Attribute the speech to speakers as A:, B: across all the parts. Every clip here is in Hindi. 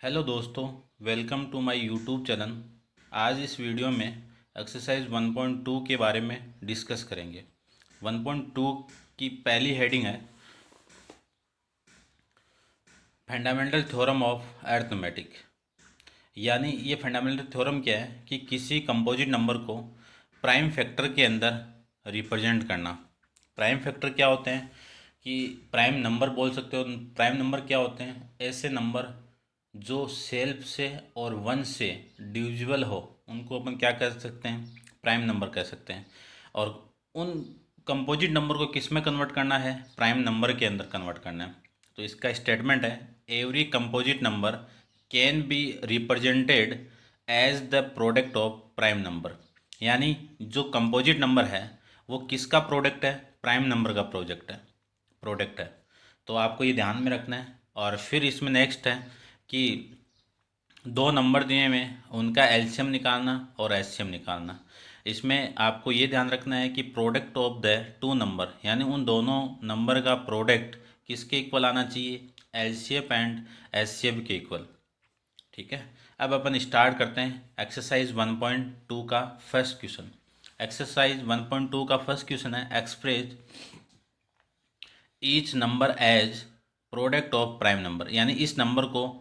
A: हेलो दोस्तों, welcome to my YouTube channel. आज इस वीडियो में एक्सरसाइज 1.2 के बारे में डिस्कस करेंगे। 1.2 की पहली हेडिंग है फंडामेंटल थ्योरम ऑफ अरिथमेटिक। यानी ये फंडामेंटल थ्योरम क्या है कि किसी कंपोजिट नंबर को प्राइम फैक्टर के अंदर रिप्रेजेंट करना। प्राइम फैक्टर क्या होते हैं कि प्राइम नंबर बोल सकते हो। प्राइम नंबर क्या होते हैं? ऐसे नंबर जो सेल्फ से और वन से डिविजिबल हो, उनको अपन क्या कह सकते हैं? प्राइम नंबर कह सकते हैं। और उन कंपोजिट नंबर को किस में कन्वर्ट करना है? प्राइम नंबर के अंदर कन्वर्ट करना है। तो इसका स्टेटमेंट है, every composite number can be represented as the product of prime number. यानी जो कंपोजिट नंबर है वो किसका प्रोडक्ट है? प्राइम नंबर का प्रोडक्ट है। तो आपको ये ध्यान में रखना है। और फिर इसमें नेक्स्ट है कि दो नंबर दिए हुए हैं, उनका एलसीएम निकालना और एचसीएम निकालना। इसमें आपको ये ध्यान रखना है कि product of the two number, यानी उन दोनों नंबर का प्रोडक्ट किसके इक्वल आना चाहिए? एलसीएम एंड एचसीएम के इक्वल। ठीक है। अब अपन स्टार्ट करते हैं एक्सरसाइज 1.2 का फर्स्ट क्वेश्चन। एक्सरसाइज 1.2 का फर्स्ट क्वेश्चन है, express each number as product of prime number. यानी इस नंबर को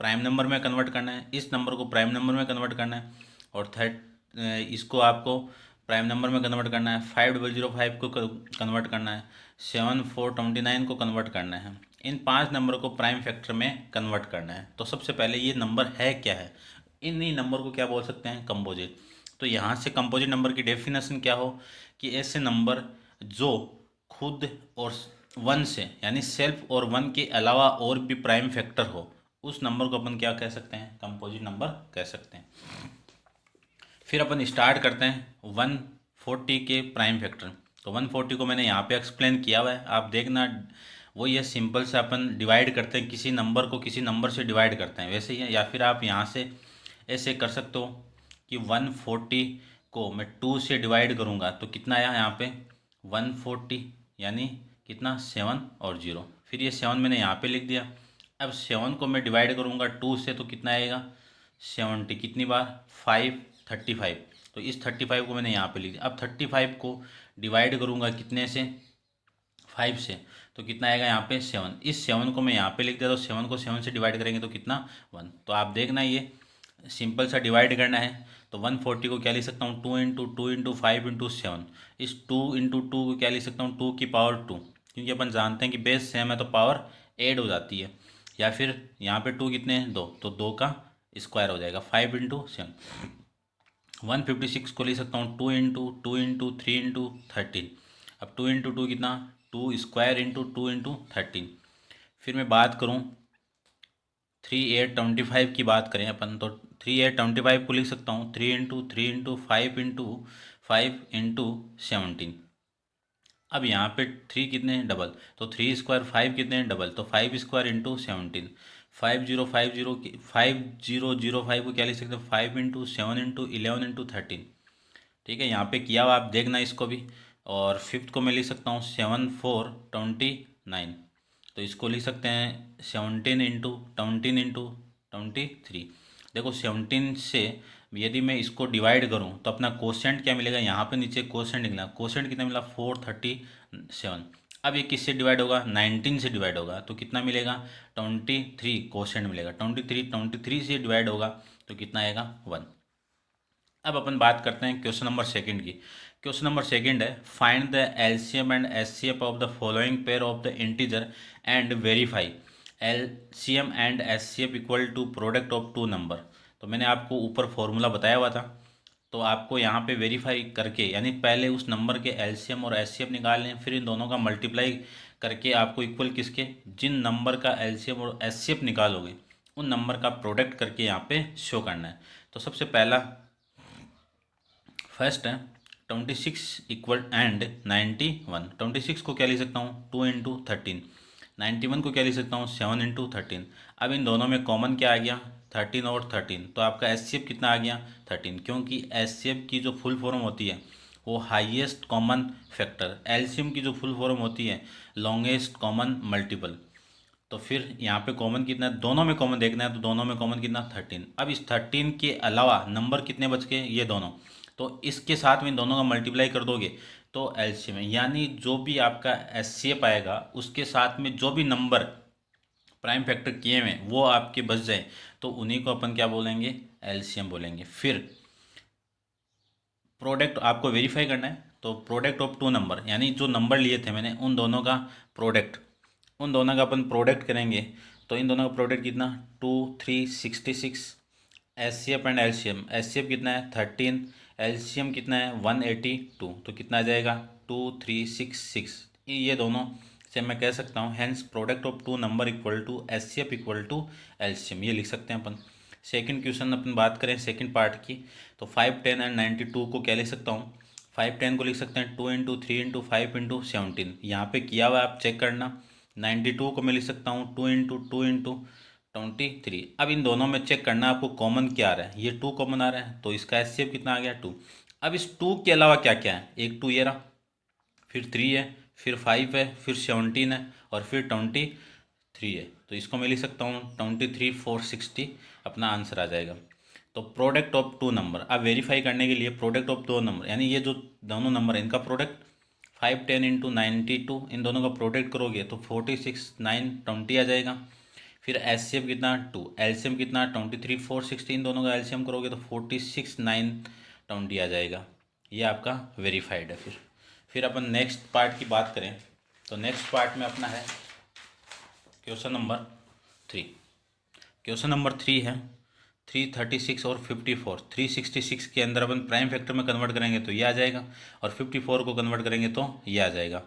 A: प्राइम नंबर में कन्वर्ट करना है, इस नंबर को प्राइम नंबर में कन्वर्ट करना है, और थर्ड इसको आपको प्राइम नंबर में कन्वर्ट करना है। 5005 को कन्वर्ट करना है, 7429 को कन्वर्ट करना है। इन पांच नंबर को प्राइम फैक्टर में कन्वर्ट करना है। तो सबसे पहले ये नंबर है क्या है? इन नंबर को क्या बोल सकते हैं? कंपोजिट। तो यहाँ से कंपोजिट नंबर की डेफिनेशन क्या हो कि ऐसे नंबर जो खुद और वन से, यानी सेल्फ और वन के अलावा और भी प्राइम फैक्टर हो, उस नंबर को अपन क्या कह सकते हैं? कंपोजिट नंबर कह सकते हैं। फिर अपन स्टार्ट करते हैं 140 के प्राइम फैक्टर। तो 140 को मैंने यहाँ पे एक्सप्लेन किया हुआ है, आप देखना। वो ये सिंपल से अपन डिवाइड करते हैं, किसी नंबर को किसी नंबर से डिवाइड करते हैं, वैसे ही है। या फिर आप यहाँ से ऐसे कर सकते हो कि 140 को मैं 2 से डिवाइड करूँगा तो कितना आया यहाँ पे? 140, यानी कितना? 7 और 0। फिर ये 7 मैंने यहाँ पे लिख दिया। अब 7 को मैं डिवाइड करूँगा 2 से तो कितना आएगा? 70। कितनी बार? 5, 35। तो इस 35 को मैंने यहाँ पे लिख दिया। अब 35 को डिवाइड करूँगा कितने से? 5 से, तो कितना आएगा यहाँ पे? 7। इस 7 को मैं यहाँ पे लिख दिया, तो 7 को 7 से डिवाइड करेंगे तो कितना? 1। तो आप देखना, ये सिंपल सा डिवाइड करना है। तो 140 को क्या लिख सकता हूँ? 2 × 2 × 5 × 7। इस 2 × 2 को क्या लिख सकता हूँ? 2 की पावर 2, क्योंकि अपन जानते हैं कि बेस सेम है तो पावर ऐड हो जाती है। या फिर यहाँ पे 2 कितने हैं? 2, तो 2 का स्क्वायर हो जाएगा। 5 × 7। 156 को लिख सकता हूँ 2 × 2 × 3 × 13। अब 2 × 2 कितना? 2 स्क्वायर इंटू 2 × 13। फिर मैं बात करूँ 3 8 25 की बात करें अपन, तो 3 8 25 को लिख सकता हूँ 3 × 3 × 5 × 5 × 17। अब यहाँ पे 3 कितने हैं? डबल, तो 3 स्क्वायर 5 कितने हैं? डबल, तो 5 स्क्वायर इंटू 17। 5005 को क्या लिख सकते हैं? 5 × 7 × 11 × 13। ठीक है, यहाँ पे किया हुआ आप देखना इसको भी। और फिफ्थ को मैं लिख सकता हूँ 7429। तो इसको लिख सकते हैं 17 × 20 × 23। देखो 17 से यदि मैं इसको डिवाइड करूं तो अपना कोशेंट क्या मिलेगा? यहाँ पे नीचे कोशेंट निकला। कोशेंट कितना मिला? 437। अब ये किससे डिवाइड होगा? 19 से डिवाइड होगा, तो कितना मिलेगा? 23 कोशेंट मिलेगा। 23 से डिवाइड होगा तो कितना आएगा? 1। अब अपन बात करते हैं क्वेश्चन नंबर सेकंड की। क्वेश्चन नंबर सेकंड है, find the LCM and HCF of the following pair of the integer and verify LCM and HCF equal to product of two number. तो मैंने आपको ऊपर फॉर्मूला बताया हुआ था, तो आपको यहाँ पे वेरीफाई करके, यानी पहले उस नंबर के एलसीएम और एचसीएफ निकाल लें, फिर इन दोनों का मल्टीप्लाई करके आपको इक्वल किसके? जिन नंबर का एलसीएम और एचसीएफ निकालोगे उन नंबर का प्रोडक्ट करके यहाँ पे शो करना है। तो सबसे पहला फर्स्ट है 26 इक्वल एंड 91। 26 को क्या लिख सकता हूँ? 2 × 13। 91 को क्या लिख सकता हूँ? 7 × 13। अब इन दोनों में कॉमन क्या आ गया? 13 और 13। तो आपका एचसीएफ कितना आ गया? 13, क्योंकि एचसीएफ की जो फुल फॉर्म होती है वो हाईएस्ट कॉमन फैक्टर, एलसीएम की जो फुल फॉर्म होती है लॉन्गेस्ट कॉमन मल्टीपल। तो फिर यहाँ पे कॉमन कितना है, दोनों में कॉमन देखना है, तो दोनों में कॉमन कितना 13। अब इस 13 के अलावा नंबर कितने बच गए, ये दोनों, तो इसके साथ में दोनों का मल्टीप्लाई कर दोगे तो एलसीएम है, यानी जो भी आपका एचसीएफ आएगा उसके साथ में जो भी नंबर प्राइम फैक्टर किए हुए वो आपके बच जाए तो उन्हीं को अपन क्या बोलेंगे, एलसीएम बोलेंगे। फिर प्रोडक्ट आपको वेरीफाई करना है, तो प्रोडक्ट ऑफ टू नंबर, यानी जो नंबर लिए थे मैंने उन दोनों का प्रोडक्ट, उन दोनों का अपन प्रोडक्ट करेंगे। तो इन दोनों का प्रोडक्ट कितना 2 3 66, एचसीएफ एंड एलसीएम, एचसीएफ कितना है 13, एलसीएम कितना है 182, तो कितना आ जाएगा 2366। ये दोनों से मैं कह सकता हूँ hence product of two number equal to HCF equal to LCM, ये लिख सकते हैं अपन। सेकंड क्वेश्चन अपन बात करें सेकंड पार्ट की, तो 5 10 एंड 92 को क्या लिख सकता हूँ, 5 10 को लिख सकते हैं 2 इंटू 3 इंटू 5 इंटू 17, यहाँ पे किया हुआ आप चेक करना। 92 को मैं लिख सकता हूँ 2 इंटू 2 इंटू 23। अब इन दोनों में चेक करना आपको कॉमन क्या आ रहा है, ये 2 कॉमन आ रहा है, तो इसका एचसीएफ कितना आ गया 2। अब इस 2 के अलावा क्या क्या है, एक 2 ये रहा, फिर 3 है, फिर 5 है, फिर 17 है और फिर 23 है, तो इसको मैं लिख सकता हूँ 23 460 अपना आंसर आ जाएगा। तो प्रोडक्ट ऑफ टू नंबर अब वेरीफाई करने के लिए प्रोडक्ट ऑफ दो नंबर, यानी ये जो दोनों नंबर है इनका प्रोडक्ट 5 10 इंटू 92, इन दोनों का प्रोडक्ट करोगे तो 46 9 20 आ जाएगा। फिर एचसीएफ कितना 2, एलसीएम कितना 23 460, इन दोनों का एलसीएम करोगे तो 46 9 20 आ जाएगा। ये आपका वेरीफाइड है। फिर अपन नेक्स्ट पार्ट की बात करें, तो नेक्स्ट पार्ट में अपना है क्वेश्चन नंबर 3। क्वेश्चन नंबर 3 है 336 और 54। 366 के अंदर अपन प्राइम फैक्टर में कन्वर्ट करेंगे तो ये आ जाएगा, और 54 को कन्वर्ट करेंगे तो ये आ जाएगा।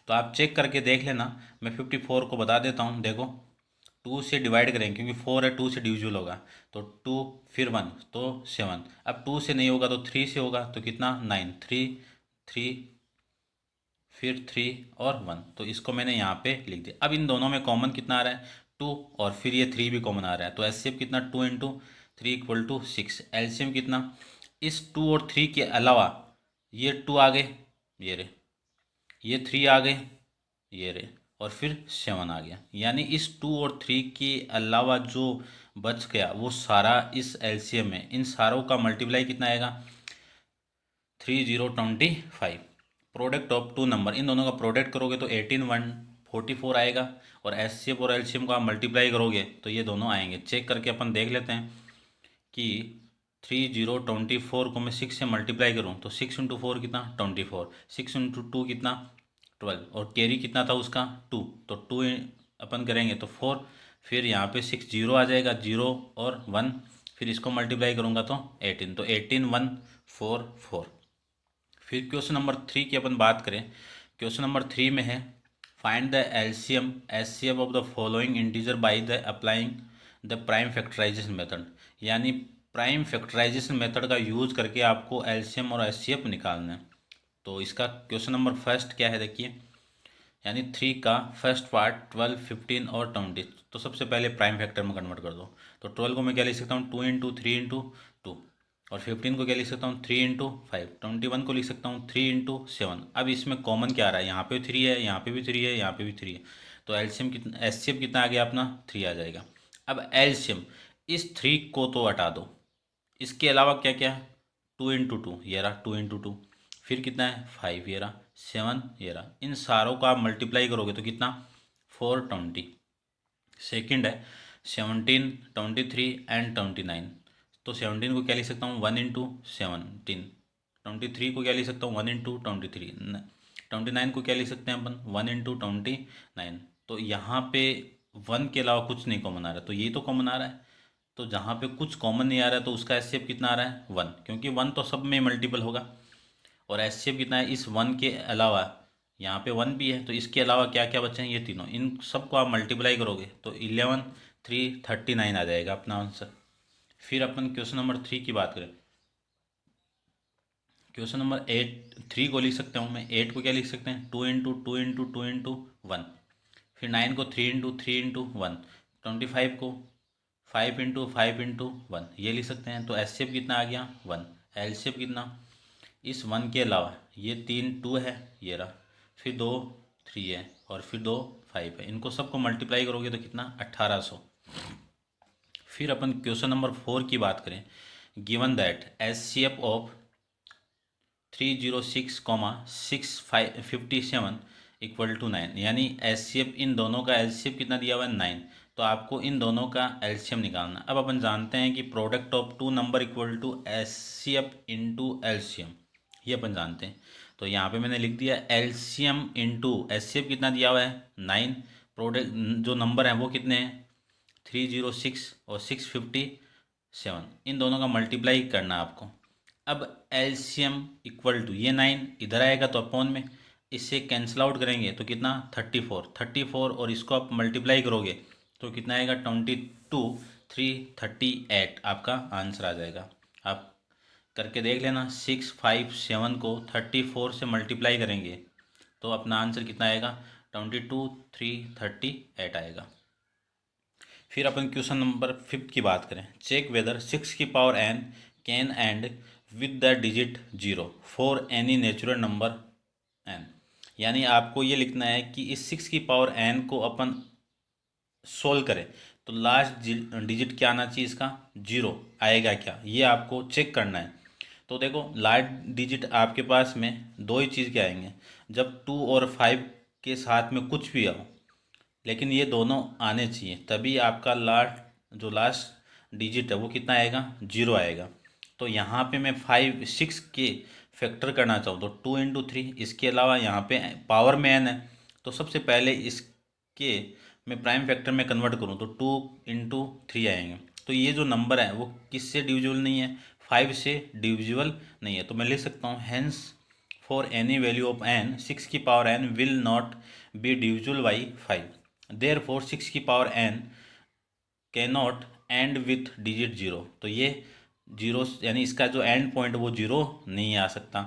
A: तो आप चेक करके देख लेना, मैं 54 को बता देता हूँ। देखो 2 से डिवाइड करेंगे क्योंकि 4 है, 2 से डिविजिबल होगा, तो 2 फिर 1 तो 7। अब 2 से नहीं होगा तो 3 से होगा, तो कितना 9, 3 3 फिर 3 और 1, तो इसको मैंने यहाँ पे लिख दिया। अब इन दोनों में कॉमन कितना आ रहा है 2, और फिर ये 3 भी कॉमन आ रहा है, तो एचसीएफ कितना 2 इंटू 3 इक्वल टू 6। एलसीएम कितना, इस 2 और 3 के अलावा ये 2 आ गए, ये रे, ये 3 आ गए, ये रे, और फिर 7 आ गया, यानी इस 2 और 3 के अलावा जो बच गया वो सारा इस एलसीएम में, इन सारों का मल्टीप्लाई कितना आएगा 3025। प्रोडक्ट ऑफ टू नंबर, इन दोनों का प्रोडक्ट करोगे तो 18 144 आएगा, और एचसीएफ और एलसीएम को आप मल्टीप्लाई करोगे तो ये दोनों आएंगे। चेक करके अपन देख लेते हैं कि 3024 को मैं 6 से मल्टीप्लाई करूँ तो 6 इंटू 4 कितना 24, 6 इंटू 2 कितना 12, और कैरी कितना था उसका 2, तो 2 अपन करेंगे तो 4, फिर यहाँ पे 6 जीरो आ जाएगा, 0 और 1, फिर इसको मल्टीप्लाई करूँगा तो 18, तो 18 144। फिर क्वेश्चन नंबर 3 की अपन बात करें, क्वेश्चन नंबर 3 में है find the LCM HCF of the following integer by the applying the prime factorisation method, यानी प्राइम फैक्टराइजेशन मेथड का यूज करके आपको एलसीएम और एचसीएफ निकालना है। तो इसका क्वेश्चन नंबर फर्स्ट क्या है देखिए, यानी 3 का फर्स्ट पार्ट 12 15 और 20, तो सबसे पहले प्राइम फैक्टर में कन्वर्ट कर दो। तो 12 को मैं क्या लिख सकता हूँ 2 इंटू 3 इंटू 2, और 15 को क्या लिख सकता हूँ 3 इंटू 5, 21 को लिख सकता हूँ 3 इंटू 7। अब इसमें कॉमन क्या आ रहा है, यहाँ पे 3 है, यहाँ पे भी 3 है, यहाँ पे भी 3 है, तो एलसीएम कितना, एचसीएफ कितना आ गया अपना 3 आ जाएगा। अब एलसीएम इस 3 को तो हटा दो, इसके अलावा क्या क्या है 2 इंटू 2, ये रहा 2 इंटू 2, फिर कितना है 5, ये रहा 7, ये रहा, इन सारों का आप मल्टीप्लाई करोगे तो कितना 420। सेकंड है 17 23 एंड 29, तो 17 को क्या लिख सकता हूँ 1 इंटू 17, 23 को क्या लिख सकता हूँ 1 इंटू 23, 29 को क्या लिख सकते हैं अपन 1 इंटू 29। तो यहाँ पे 1 के अलावा कुछ नहीं कॉमन आ रहा है, तो ये तो कॉमन आ रहा है, तो जहाँ पे कुछ कॉमन नहीं आ रहा है तो उसका एचसीएफ कितना आ रहा है 1, क्योंकि 1 तो सब में मल्टीपल होगा, और एचसीएफ कितना है इस 1 के अलावा, यहाँ पे 1 भी है, तो इसके अलावा क्या क्या बचे हैं ये तीनों, इन सबको आप मल्टीप्लाई करोगे तो 11 3 39 आ जाएगा अपना आंसर। फिर अपन क्वेश्चन नंबर 3 की बात करें, क्वेश्चन नंबर 3 को लिख सकता हूँ मैं, 8 को क्या लिख सकते हैं 2 इंटू 2 इंटू 2 इंटू 1, फिर 9 को 3 इंटू 3 इंटू 1, 25 को 5 इंटू 5 इंटू 1, ये लिख सकते हैं। तो एचसीएफ कितना आ गया 1, एलसीएफ कितना इस 1 के अलावा ये 3 2 है, ये रहा, फिर 2 3 है, और फिर 2 5 है। इनको सबको मल्टीप्लाई करोगे तो कितना 1800। फिर अपन क्वेश्चन नंबर 4 की बात करें। Given that HCF of 306,657 equal to 9, यानी HCF इन दोनों का LCM कितना दिया हुआ है 9, तो आपको इन दोनों का LCM निकालना। अब अपन जानते हैं कि product of two number equal to HCF into LCM, ये अपन जानते हैं। तो यहाँ पे मैंने लिख दिया LCM इंटू HCF कितना दिया हुआ है 9, प्रोडक्ट जो नंबर है वो कितने हैं 306 और 657, इन दोनों का मल्टीप्लाई करना है आपको। अब LCM इक्वल टू ये 9 इधर आएगा तो अपॉन में, इससे कैंसिल आउट करेंगे तो कितना 34 और इसको आप मल्टीप्लाई करोगे तो कितना आएगा 22 338 आपका आंसर आ जाएगा। आप करके देख लेना। 657 को 34 से मल्टीप्लाई करेंगे तो अपना आंसर कितना आएगा 22 338 आएगा। फिर अपन क्वेश्चन नंबर 5 की बात करें। चेक वेदर 6 की power n can and with the digit 0 for any natural number n, यानी आपको ये लिखना है कि इस 6 की पावर n को अपन सोल्व करें तो लास्ट डिजिट क्या आना चाहिए, इसका 0 आएगा क्या, ये आपको चेक करना है। तो देखो लास्ट डिजिट आपके पास में दो ही चीज़ के आएंगे, जब 2 और 5 के साथ में कुछ भी आओ, लेकिन ये दोनों आने चाहिए, तभी आपका लास्ट डिजिट है वो कितना आएगा 0 आएगा। तो यहाँ पे मैं 6 के फैक्टर करना चाहूँ तो 2 इंटू 3, इसके अलावा यहाँ पे पावर में n है तो सबसे पहले इसके मैं प्राइम फैक्टर में कन्वर्ट करूँ तो 2 इंटू 3 आएंगे। तो ये जो नंबर है वो किससे डिविजिबल नहीं है, 5 से डिविजिबल नहीं है। तो मैं लिख सकता हूँ hence for any value of n 6 की power n will not be divisible by 5, therefore 6 की power n can not and with digit 0। तो ये 0 यानी इसका जो एंड पॉइंट वो 0 नहीं आ सकता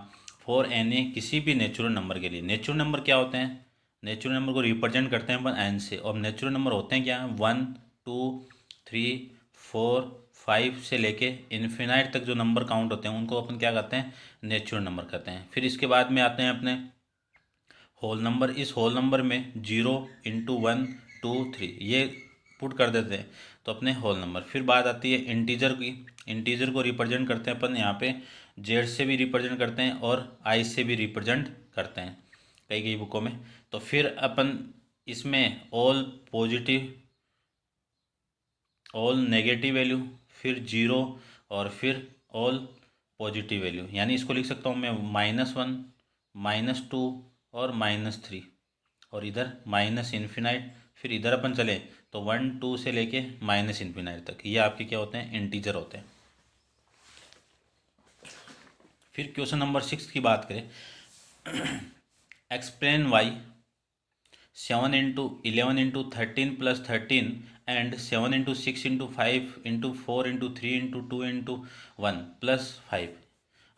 A: फॉर एनी किसी भी नेचुरल नंबर के लिए। नेचुरल नंबर क्या होते हैं, नेचुरल नंबर को रिप्रेजेंट करते हैं अपन n से, और नेचुरल नंबर होते हैं क्या 1 2 3 4 5 से लेके इन्फिनाइट तक जो नंबर काउंट होते हैं उनको अपन क्या कहते हैं नेचुरल नंबर कहते हैं। फिर इसके बाद में आते हैं अपने होल नंबर। इस होल नंबर में 0 इंटू 1 2 3 ये पुट कर देते हैं तो अपने होल नंबर। फिर बात आती है इंटीजर की। इंटीजर को रिप्रेजेंट करते हैं अपन यहाँ पे जेड से भी रिप्रेजेंट करते हैं और आई से भी रिप्रेजेंट करते हैं कई कई बुकों में। तो फिर अपन इसमें all positive all negative value, फिर 0 और फिर ऑल पॉजिटिव वैल्यू, यानी इसको लिख सकता हूँ मैं -1 -2 और -3, और इधर माइनस इन्फिनाइट। फिर इधर अपन चले तो 1 2 से लेके माइनस इन्फिनाइट तक, ये आपके क्या होते हैं इंटीजर होते हैं। फिर क्वेश्चन नंबर 6 की बात करें। Explain why 7 into 11 into 13 plus 13 and 7 into 6 into 5 into 4 into 3 into 2 into 1 plus 5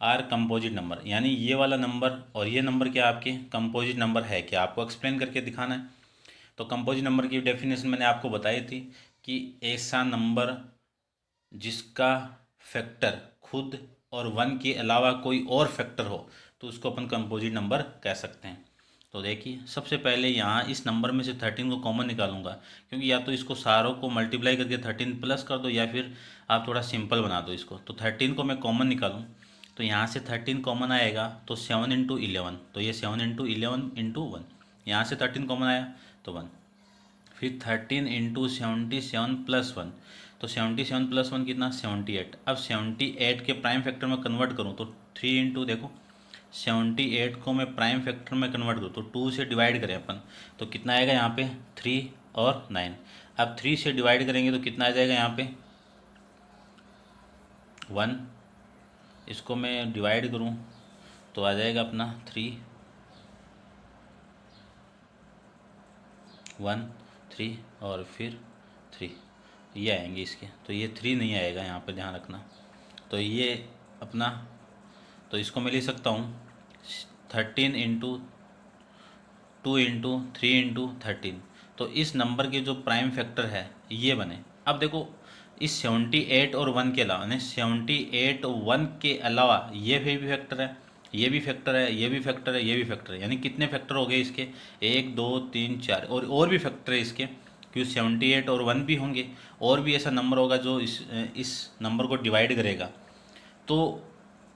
A: are composite number, यानी ये वाला नंबर और ये नंबर क्या आपके कंपोजिट नंबर है क्या, आपको एक्सप्लेन करके दिखाना है। तो कंपोजिट नंबर की डेफिनेशन मैंने आपको बताई थी कि ऐसा नंबर जिसका फैक्टर खुद और 1 के अलावा कोई और फैक्टर हो तो उसको अपन कंपोजिट नंबर कह सकते हैं। तो देखिए सबसे पहले यहाँ इस नंबर में से 13 को कॉमन निकालूंगा, क्योंकि या तो इसको सारों को मल्टीप्लाई करके 13 प्लस कर दो या फिर आप थोड़ा सिंपल बना दो इसको। तो 13 को मैं कॉमन निकालूँ तो यहाँ से 13 कॉमन आएगा तो 7 इंटू 11, तो ये 7 इंटू 11 इंटू 1, यहाँ से 13 कॉमन आया तो 1। फिर 13 इंटू 77 प्लस 1, तो 77 प्लस 1 कितना 78। अब 78 के प्राइम फैक्टर में कन्वर्ट करूँ तो 3 इंटू देखो 78 को मैं प्राइम फैक्टर में कन्वर्ट करूँ तो 2 से डिवाइड करें अपन तो कितना आएगा यहाँ पे 3 और 9। अब 3 से डिवाइड करेंगे तो कितना आ जाएगा यहाँ पे 1, इसको मैं डिवाइड करूँ तो आ जाएगा अपना 3 1 3 और फिर 3, ये आएंगे इसके, तो ये 3 नहीं आएगा यहाँ पे ध्यान रखना। तो ये अपना, तो इसको मैं लिख सकता हूँ 13 इंटू 2 इंटू 3 इंटू 13। तो इस नंबर के जो प्राइम फैक्टर है ये बने। अब देखो इस 78 और 1 के अलावा, यानी 78 और 1 के अलावा ये भी फैक्टर है, ये भी फैक्टर है, ये भी फैक्टर है, ये भी फैक्टर है, यानी कितने फैक्टर हो गए इसके, 1 2 3 4, और भी फैक्टर है इसके, क्यों 78 और 1 भी होंगे, और भी ऐसा नंबर होगा जो इस नंबर को डिवाइड करेगा। तो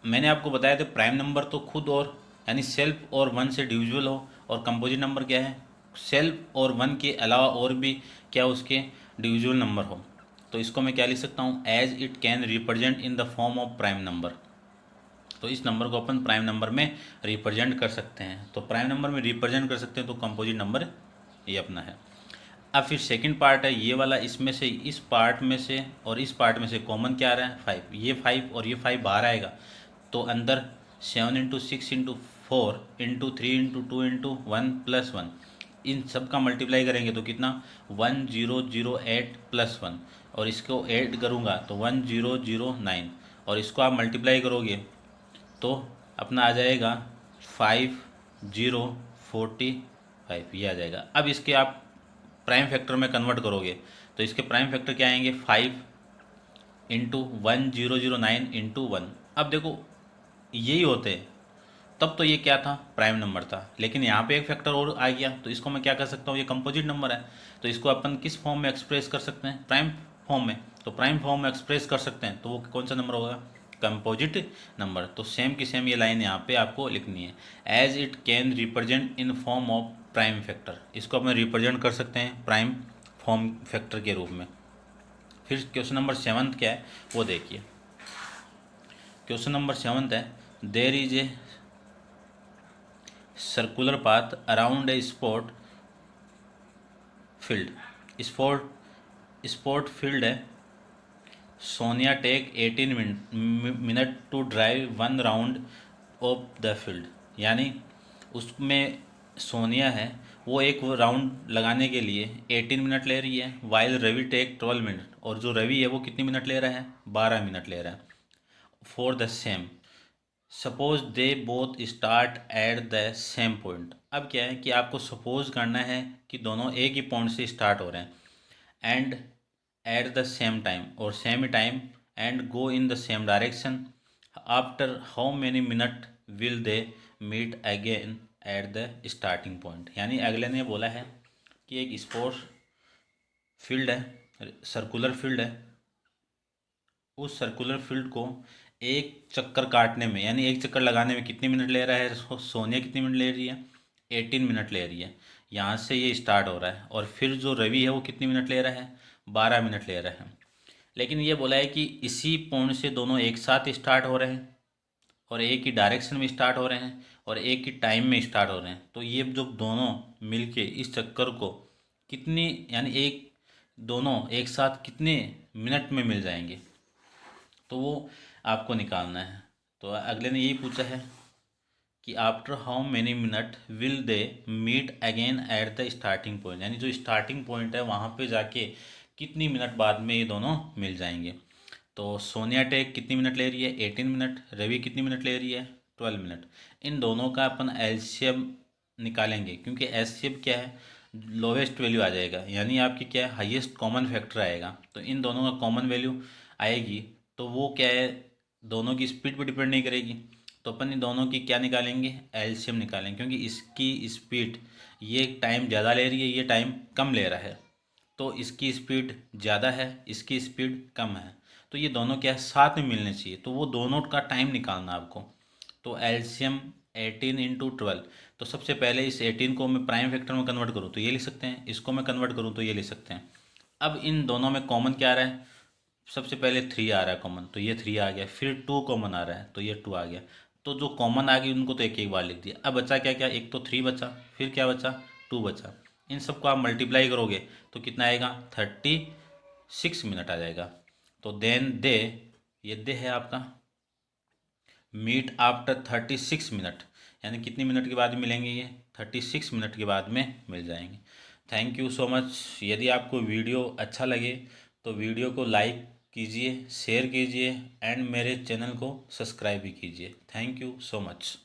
A: मैंने आपको बताया था प्राइम नंबर तो खुद और यानी सेल्फ और 1 से डिविजिबल हो, और कंपोजिट नंबर क्या है, सेल्फ और 1 के अलावा और भी क्या उसके डिविजिबल नंबर हो। तो इसको मैं क्या लिख सकता हूँ, as it can represent in the form of prime number. तो इस नंबर को अपन प्राइम नंबर में रिप्रेजेंट कर सकते हैं। तो प्राइम नंबर में रिप्रेजेंट कर सकते हैं, तो कंपोजिट नंबर ये अपना है। अब फिर सेकंड पार्ट है ये वाला, इसमें से इस पार्ट में से और इस पार्ट में से कॉमन क्या आ रहा है, 5। ये 5 और ये 5 बाहर आएगा, तो अंदर 7 into 6 into 4 into 3 into 2 into 1 plus 1, इन सब का मल्टीप्लाई करेंगे तो कितना 1008 प्लस 1, और इसको ऐड करूँगा तो 1009, और इसको आप मल्टीप्लाई करोगे तो अपना आ जाएगा 5045, ये आ जाएगा। अब इसके आप प्राइम फैक्टर में कन्वर्ट करोगे तो इसके प्राइम फैक्टर क्या आएंगे, 5 इंटू 1009 इंटू 1। अब देखो यही होते हैं, तब तो ये क्या था, प्राइम नंबर था, लेकिन यहाँ पे एक फैक्टर और आ गया, तो इसको मैं क्या कर सकता हूँ, ये कंपोजिट नंबर है, तो इसको अपन किस फॉर्म में एक्सप्रेस कर सकते हैं, प्राइम फॉर्म में। तो प्राइम फॉर्म में एक्सप्रेस कर सकते हैं, तो वो कौन सा नंबर होगा, कंपोजिट नंबर। तो सेम की सेम ये लाइन यहाँ पे आपको लिखनी है, as it can represent in form of prime factor. इसको अपन रिप्रेजेंट कर सकते हैं प्राइम फॉर्म फैक्टर के रूप में। फिर क्वेश्चन नंबर 7 क्या है वो देखिए। क्वेश्चन नंबर 7 है, there is a circular path around a sport field. Sport field है, Sonia take 18 minute to drive 1 round of the field. यानी उसमें सोनिया है, वो एक राउंड लगाने के लिए 18 मिनट ले रही है, वाइल रवि टेक 12 मिनट, और जो रवि है वो कितनी मिनट ले रहा है, 12 मिनट ले रहा है, for the same. Suppose they both start at the same point. अब क्या है कि आपको सपोज करना है कि दोनों एक ही पॉइंट से स्टार्ट हो रहे हैं, and at the same time, और same time, and go in the same direction. After how many minute will they meet again at the starting point. यानी अगले ने बोला है कि एक स्पोर्ट्स फील्ड है, सर्कुलर फील्ड है, उस सर्कुलर फील्ड को एक चक्कर काटने में यानी एक चक्कर लगाने में कितने मिनट ले रहा है, सोनिया कितनी मिनट ले रही है, 18 मिनट ले रही है। यहाँ से ये स्टार्ट हो रहा है, और फिर जो रवि है वो कितनी मिनट ले रहा है, 12 मिनट ले रहा है। लेकिन ये बोला है कि इसी पॉइंट से दोनों एक साथ स्टार्ट हो रहे हैं, और एक ही डायरेक्शन में स्टार्ट हो रहे हैं, और एक ही टाइम में स्टार्ट हो रहे हैं। तो ये जो दोनों मिलके इस चक्कर को कितनी यानी एक दोनों एक साथ कितने मिनट में मिल जाएंगे, तो वो आपको निकालना है। तो अगले ने यही पूछा है कि after how many minute will they meet again at the starting point. यानी जो स्टार्टिंग पॉइंट है वहाँ पे जाके कितनी मिनट बाद में ये दोनों मिल जाएंगे। तो सोनिया टेक कितनी मिनट ले रही है, 18 मिनट, रवि कितनी मिनट ले रही है, 12 मिनट। इन दोनों का अपन एलसीएम निकालेंगे, क्योंकि एलसीएम क्या है, लोवेस्ट वैल्यू आ जाएगा, यानी आपकी क्या है, हाईएस्ट कॉमन फैक्टर आएगा। तो इन दोनों का कॉमन वैल्यू आएगी, तो वो क्या है, दोनों की स्पीड पर डिपेंड नहीं करेगी। तो अपन इन दोनों की क्या निकालेंगे, एलसीएम निकालेंगे, क्योंकि इसकी स्पीड ये टाइम ज़्यादा ले रही है, ये टाइम कम ले रहा है, तो इसकी स्पीड ज़्यादा है, इसकी स्पीड कम है, तो ये दोनों क्या है, साथ में मिलने चाहिए। तो वो दोनों का टाइम निकालना आपको। तो एलसीएम 18 इंटू 12। तो सबसे पहले इस 18 को मैं प्राइम फैक्टर में कन्वर्ट करूँ तो ये लिख सकते हैं, इसको मैं कन्वर्ट करूँ तो ये लिख सकते हैं। अब इन दोनों में कॉमन क्या आ रहा है, सबसे पहले 3 आ रहा है कॉमन, तो ये 3 आ गया, फिर 2 कॉमन आ रहा है तो ये 2 आ गया। तो जो कॉमन आ गई उनको तो एक एक बार लिख दिया। अब बचा क्या क्या, एक तो 3 बचा, फिर क्या बचा, 2 बचा। इन सबको आप मल्टीप्लाई करोगे तो कितना आएगा, 36 मिनट आ जाएगा। तो देन दे, ये दे है आपका, मीट आफ्टर 36 मिनट, यानी कितनी मिनट के बाद मिलेंगे, ये 36 मिनट के बाद में मिल जाएंगे। Thank you so much. यदि आपको वीडियो अच्छा लगे तो वीडियो को लाइक कीजिए, शेयर कीजिए, एंड मेरे चैनल को सब्सक्राइब भी कीजिए। Thank you so much.